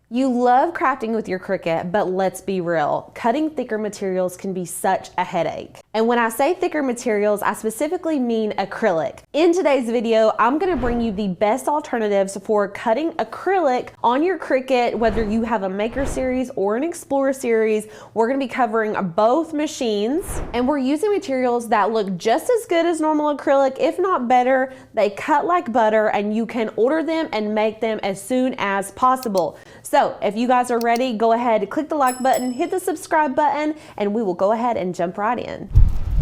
You love crafting with your Cricut, but let's be real, cutting thicker materials can be such a headache. And when I say thicker materials, I specifically mean acrylic. In today's video, I'm gonna bring you the best alternatives for cutting acrylic on your Cricut, whether you have a Maker series or an Explorer series. We're gonna be covering both machines, and we're using materials that look just as good as normal acrylic, if not better. They cut like butter, and you can order them and make them as soon as possible. So if you guys are ready, go ahead, click the like button, hit the subscribe button, and we will go ahead and jump right in.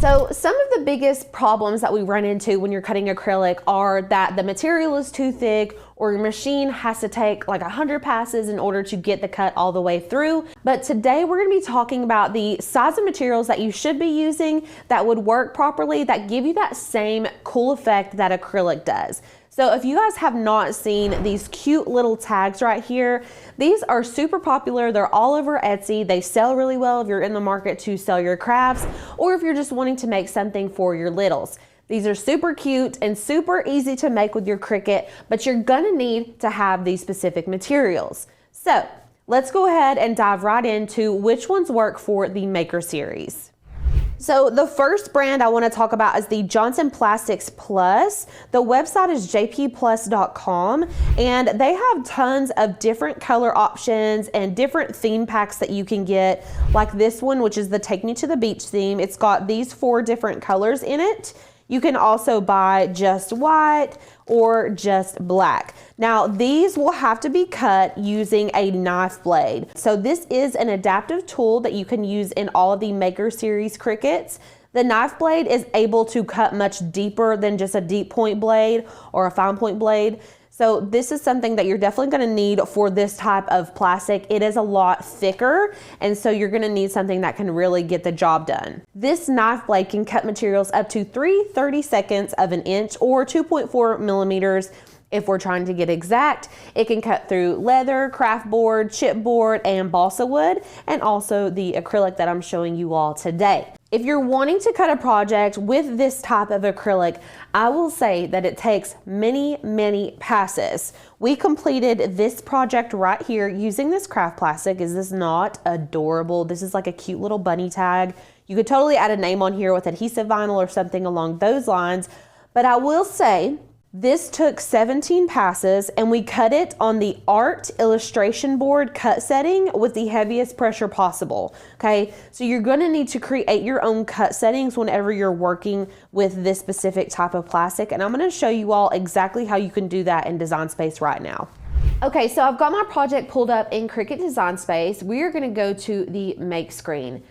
So some of the biggest problems that we run into when you're cutting acrylic are that the material is too thick, or your machine has to take like 100 passes in order to get the cut all the way through. But today we're gonna be talking about the size of materials that you should be using that would work properly, that give you that same cool effect that acrylic does. So if you guys have not seen these cute little tags right here, these are super popular. They're all over Etsy. They sell really well if you're in the market to sell your crafts, or if you're just wanting to make something for your littles. These are super cute and super easy to make with your Cricut, but you're gonna need to have these specific materials. So let's go ahead and dive right into which ones work for the Maker series. So the first brand I want to talk about is the Johnson Plastics Plus. The website is jpplus.com, and they have tons of different color options and different theme packs that you can get, like this one, which is the Take Me to the Beach theme. It's got these 4 different colors in it. You can also buy just white or just black. Now, these will have to be cut using a knife blade. So this is an adaptive tool that you can use in all of the Maker series Cricuts. The knife blade is able to cut much deeper than just a deep point blade or a fine point blade. So this is something that you're definitely gonna need for this type of plastic. It is a lot thicker, and so you're gonna need something that can really get the job done. This knife blade can cut materials up to 3/32 of an inch or 2.4 millimeters. If we're trying to get exact, it can cut through leather, craft board, chipboard, and balsa wood, and also the acrylic that I'm showing you all today. If you're wanting to cut a project with this type of acrylic, I will say that it takes many passes. We completed this project right here using this craft plastic. Is this not adorable? This is like a cute little bunny tag. You could totally add a name on here with adhesive vinyl or something along those lines. But I will say, this took 17 passes, and we cut it on the art illustration board cut setting with the heaviest pressure possible. Okay, so you're going to need to create your own cut settings whenever you're working with this specific type of plastic, and I'm going to show you all exactly how you can do that in Design Space right now. Okay, so I've got my project pulled up in Cricut Design Space. We are going to go to the Make screen,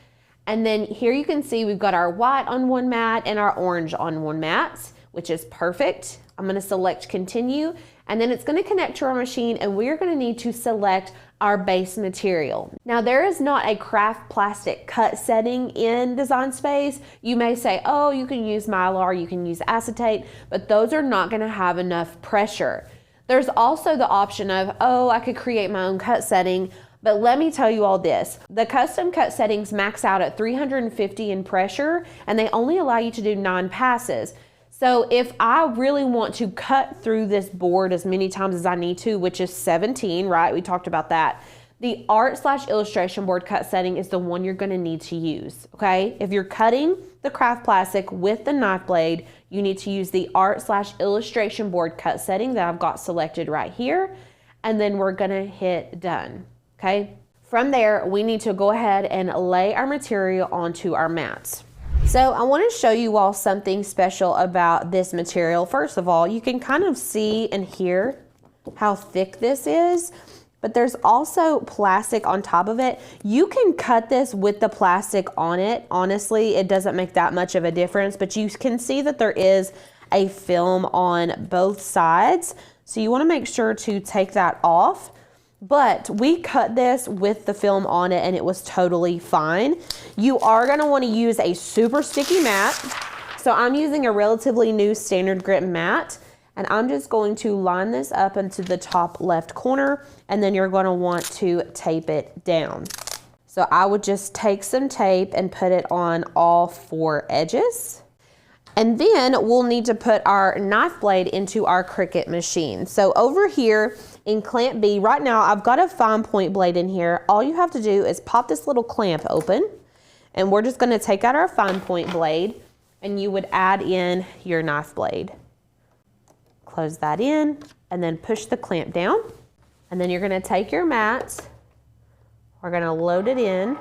and then here you can see we've got our white on one mat and our orange on one mat, which is perfect. I'm going to select continue, and then it's going to connect to our machine, and we're going to need to select our base material. Now, there is not a craft plastic cut setting in Design Space. You may say, oh, you can use Mylar, you can use acetate, but those are not going to have enough pressure. There's also the option of, oh, I could create my own cut setting, but let me tell you all this. The custom cut settings max out at 350 in pressure, and they only allow you to do 9 passes. So if I really want to cut through this board as many times as I need to, which is 17, right? We talked about that. The art/illustration board cut setting is the one you're going to need to use, okay? If you're cutting the craft plastic with the knife blade, you need to use the art/illustration board cut setting that I've got selected right here, and then we're going to hit done, okay? From there, we need to go ahead and lay our material onto our mats. So I want to show you all something special about this material. First of all, you can kind of see and hear how thick this is, but there's also plastic on top of it. You can cut this with the plastic on it. Honestly, it doesn't make that much of a difference, but you can see that there is a film on both sides. So you want to make sure to take that off. But we cut this with the film on it, and it was totally fine. You are going to want to use a super sticky mat. So I'm using a relatively new standard grip mat, and I'm just going to line this up into the top left corner, and then you're going to want to tape it down. So I would just take some tape and put it on all 4 edges. And then we'll need to put our knife blade into our Cricut machine. So over here In clamp B, right now I've got a fine point blade in here. All you have to do is pop this little clamp open, and we're just gonna take out our fine point blade, and you would add in your knife blade. Close that in, and then push the clamp down. And then you're gonna take your mat, we're gonna load it in,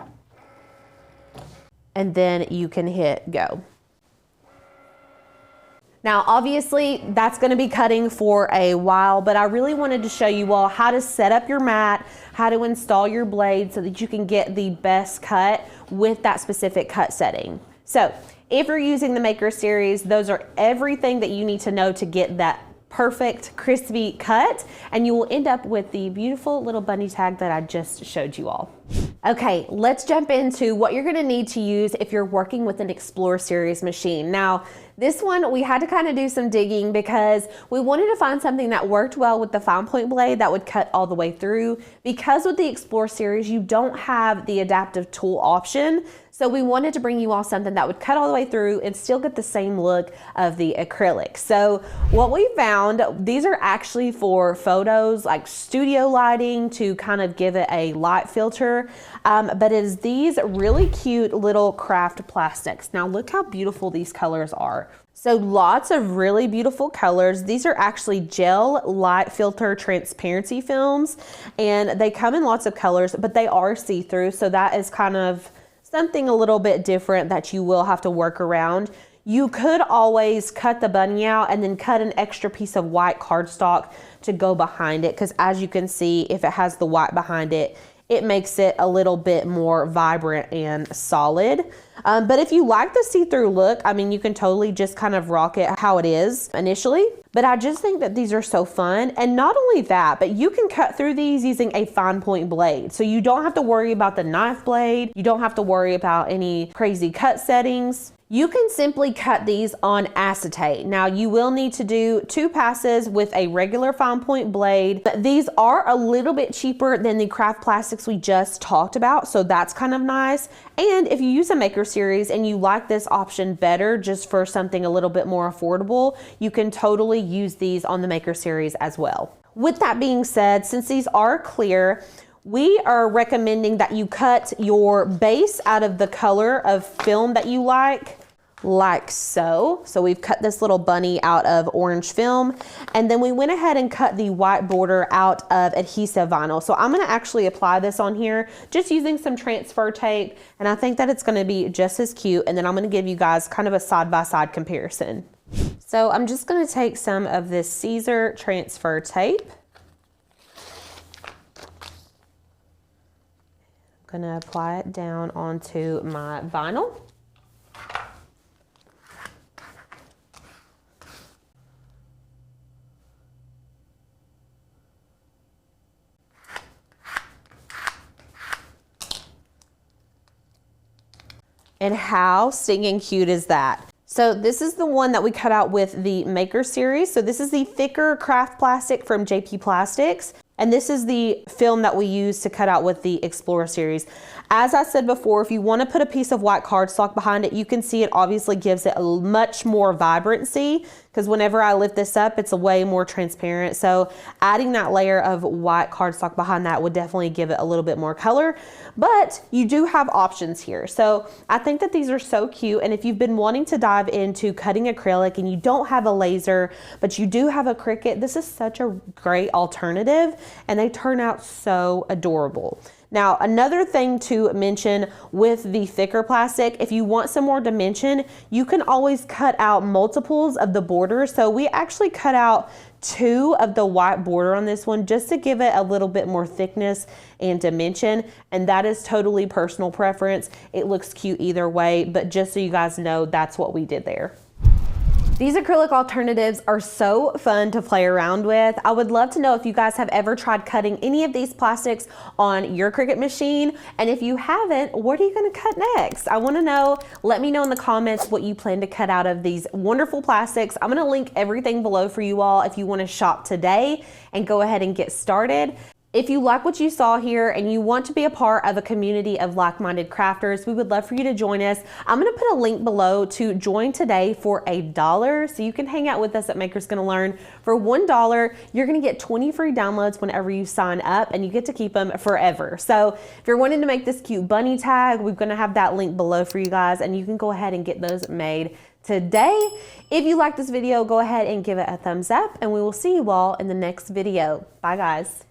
and then you can hit go. Now, obviously, that's gonna be cutting for a while, but I really wanted to show you all how to set up your mat, how to install your blade so that you can get the best cut with that specific cut setting. So, if you're using the Maker Series, those are everything that you need to know to get that perfect crispy cut, and you will end up with the beautiful little bunny tag that I just showed you all. Okay, let's jump into what you're gonna need to use if you're working with an Explorer Series machine. Now, this one, we had to kind of do some digging because we wanted to find something that worked well with the fine point blade that would cut all the way through. Because with the Explorer Series, you don't have the adaptive tool option. So we wanted to bring you all something that would cut all the way through and still get the same look of the acrylic. So what we found, these are actually for photos, like studio lighting, to kind of give it a light filter. But it is these really cute little craft plastics. Now look how beautiful these colors are. So lots of really beautiful colors. These are actually gel light filter transparency films, and they come in lots of colors, but they are see-through. So that is kind of something a little bit different that you will have to work around. You could always cut the bunny out and then cut an extra piece of white cardstock to go behind it, because as you can see, if it has the white behind it, it makes it a little bit more vibrant and solid. But if you like the see-through look, I mean, you can totally just kind of rock it how it is initially. But I just think that these are so fun. And not only that, but you can cut through these using a fine point blade. So you don't have to worry about the knife blade. You don't have to worry about any crazy cut settings. You can simply cut these on acetate. Now you will need to do 2 passes with a regular fine point blade, but these are a little bit cheaper than the craft plastics we just talked about, so that's kind of nice. And if you use a Maker Series and you like this option better just for something a little bit more affordable, you can totally use these on the Maker Series as well. With that being said, since these are clear, we are recommending that you cut your base out of the color of film that you like so. So we've cut this little bunny out of orange film, and then we went ahead and cut the white border out of adhesive vinyl. So I'm gonna actually apply this on here just using some transfer tape, and I think that it's gonna be just as cute, and then I'm gonna give you guys kind of a side-by-side comparison. So I'm just gonna take some of this Caesar transfer tape. Gonna apply it down onto my vinyl. And how stinking cute is that? So this is the one that we cut out with the Maker Series. So this is the thicker craft plastic from JP Plastics. And this is the film that we use to cut out with the Explorer Series. As I said before, if you want to put a piece of white cardstock behind it, you can see it obviously gives it a much more vibrancy, because whenever I lift this up, it's a way more transparent. So adding that layer of white cardstock behind that would definitely give it a little bit more color. But you do have options here. So I think that these are so cute. And if you've been wanting to dive into cutting acrylic and you don't have a laser, but you do have a Cricut, this is such a great alternative, and they turn out so adorable. Now, another thing to mention with the thicker plastic, if you want some more dimension, you can always cut out multiples of the border. So we actually cut out 2 of the white border on this one just to give it a little bit more thickness and dimension. And that is totally personal preference. It looks cute either way, but just so you guys know, that's what we did there. These acrylic alternatives are so fun to play around with. I would love to know if you guys have ever tried cutting any of these plastics on your Cricut machine. And if you haven't, what are you gonna cut next? I wanna know. Let me know in the comments what you plan to cut out of these wonderful plastics. I'm gonna link everything below for you all if you wanna shop today and go ahead and get started. If you like what you saw here and you want to be a part of a community of like-minded crafters, we would love for you to join us. I'm going to put a link below to join today for $1, so you can hang out with us at Maker's Gonna Learn. For $1, you're going to get 20 free downloads whenever you sign up, and you get to keep them forever. So if you're wanting to make this cute bunny tag, we're going to have that link below for you guys, and you can go ahead and get those made today. If you like this video, go ahead and give it a thumbs up, and we will see you all in the next video. Bye guys.